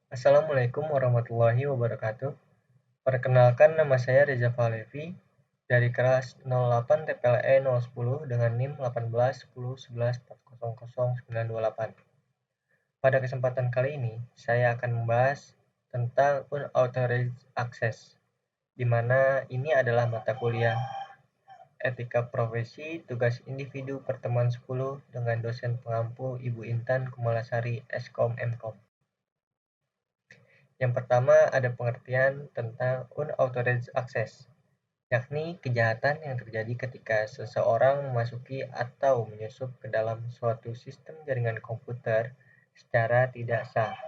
Assalamualaikum warahmatullahi wabarakatuh. Perkenalkan, nama saya Reza Falevi dari kelas 08 TPLE 010 dengan NIM 181011400928. Pada kesempatan kali ini, saya akan membahas tentang unauthorized access, di mana ini adalah mata kuliah Etika Profesi Tugas Individu Pertemuan 10 dengan dosen pengampu Ibu Intan Kumalasari, Eskom Mkom. Yang pertama ada pengertian tentang unauthorized access, yakni kejahatan yang terjadi ketika seseorang memasuki atau menyusup ke dalam suatu sistem jaringan komputer secara tidak sah,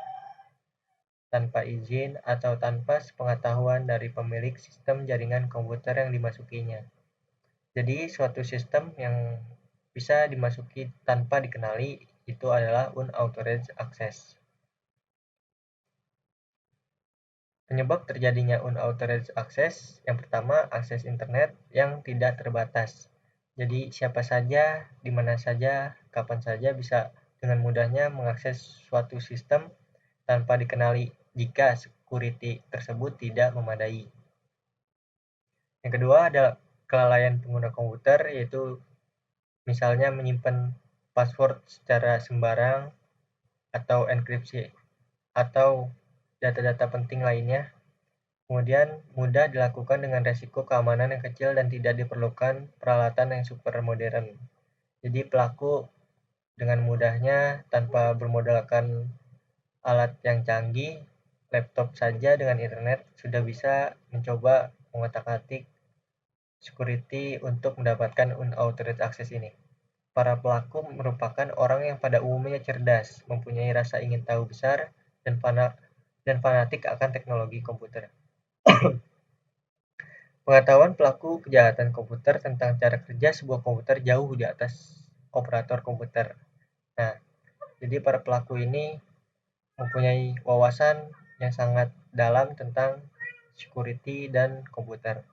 tanpa izin atau tanpa sepengetahuan dari pemilik sistem jaringan komputer yang dimasukinya. Jadi suatu sistem yang bisa dimasuki tanpa dikenali itu adalah unauthorized access. Penyebab terjadinya unauthorized access, yang pertama akses internet yang tidak terbatas. Jadi siapa saja, di mana saja, kapan saja bisa dengan mudahnya mengakses suatu sistem tanpa dikenali jika security tersebut tidak memadai. Yang kedua adalah kelalaian pengguna komputer, yaitu misalnya menyimpan password secara sembarang atau enkripsi atau data-data penting lainnya. Kemudian mudah dilakukan dengan resiko keamanan yang kecil dan tidak diperlukan peralatan yang super modern. Jadi pelaku dengan mudahnya tanpa bermodalkan alat yang canggih, laptop saja dengan internet sudah bisa mencoba mengotak-atik security untuk mendapatkan unauthorized access ini. Para pelaku merupakan orang yang pada umumnya cerdas, mempunyai rasa ingin tahu besar, dan fanatik akan teknologi komputer. Pengetahuan pelaku kejahatan komputer tentang cara kerja sebuah komputer jauh di atas operator komputer. Nah, jadi para pelaku ini mempunyai wawasan yang sangat dalam tentang security dan komputer.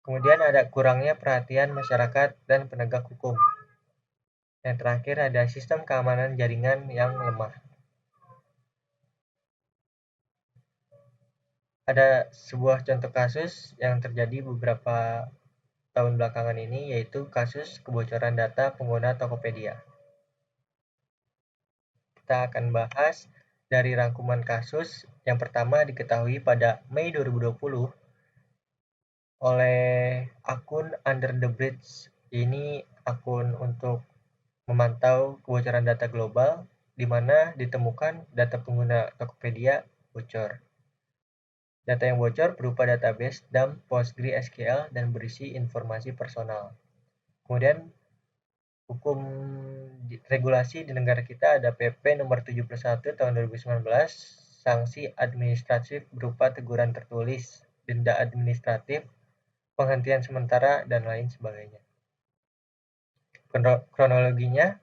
Kemudian ada kurangnya perhatian masyarakat dan penegak hukum. Yang terakhir ada sistem keamanan jaringan yang lemah. Ada sebuah contoh kasus yang terjadi beberapa tahun belakangan ini, yaitu kasus kebocoran data pengguna Tokopedia. Kita akan bahas dari rangkuman kasus. Yang pertama diketahui pada Mei 2020 oleh akun Under the Bridge. Ini akun untuk memantau kebocoran data global, di mana ditemukan data pengguna Tokopedia bocor. Data yang bocor berupa database dump PostgreSQL dan berisi informasi personal. Kemudian hukum regulasi di negara kita ada PP nomor 71 tahun 2019, sanksi administratif berupa teguran tertulis, denda administratif, penghentian sementara, dan lain sebagainya. Kronologinya,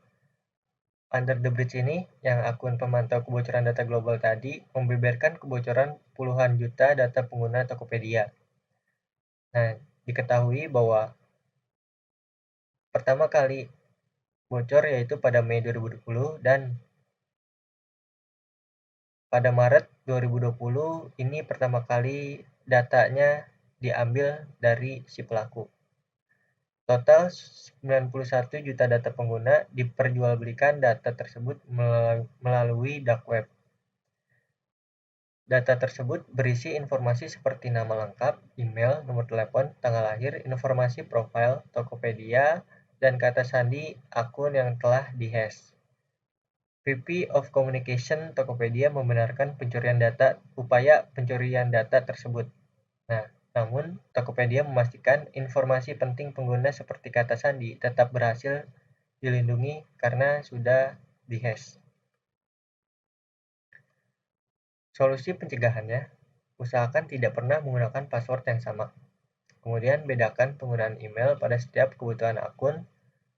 Under the Bridge ini, yang akun pemantau kebocoran data global tadi, membeberkan kebocoran puluhan juta data pengguna Tokopedia. Nah, diketahui bahwa pertama kali bocor yaitu pada Mei 2020, dan pada Maret 2020 ini pertama kali datanya diambil dari si pelaku. Total 91 juta data pengguna diperjualbelikan data tersebut melalui dark web. Data tersebut berisi informasi seperti nama lengkap, email, nomor telepon, tanggal lahir, informasi profil Tokopedia, dan kata sandi akun yang telah dihash. VP of Communication Tokopedia membenarkan upaya pencurian data tersebut. Nah, namun Tokopedia memastikan informasi penting pengguna seperti kata sandi tetap berhasil dilindungi karena sudah dihash. Solusi pencegahannya, usahakan tidak pernah menggunakan password yang sama. Kemudian bedakan penggunaan email pada setiap kebutuhan akun.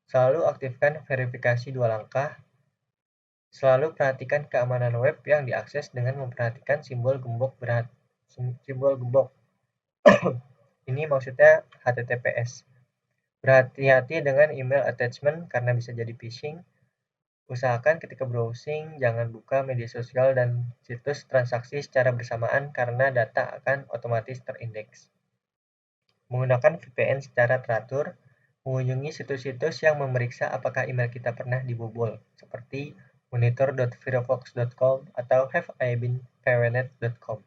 Selalu aktifkan verifikasi 2 langkah. Selalu perhatikan keamanan web yang diakses dengan memperhatikan simbol gembok. Ini maksudnya HTTPS. Berhati-hati dengan email attachment karena bisa jadi phishing. Usahakan ketika browsing jangan buka media sosial dan situs transaksi secara bersamaan karena data akan otomatis terindeks. Menggunakan VPN secara teratur, mengunjungi situs-situs yang memeriksa apakah email kita pernah dibobol, seperti monitor.firefox.com atau haveibeenpwned.com.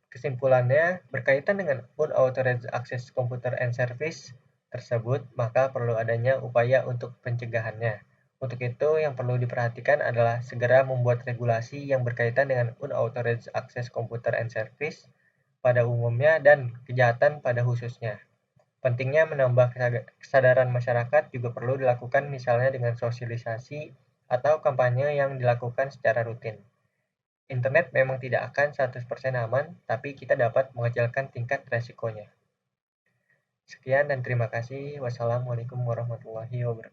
Kesimpulannya, berkaitan dengan unauthorized access computer and service tersebut, maka perlu adanya upaya untuk pencegahannya. Untuk itu, yang perlu diperhatikan adalah segera membuat regulasi yang berkaitan dengan unauthorized access computer and service pada umumnya dan kejahatan pada khususnya. Pentingnya menambah kesadaran masyarakat juga perlu dilakukan misalnya dengan sosialisasi atau kampanye yang dilakukan secara rutin. Internet memang tidak akan 100% aman, tapi kita dapat mengecilkan tingkat resikonya. Sekian dan terima kasih. Wassalamualaikum warahmatullahi wabarakatuh.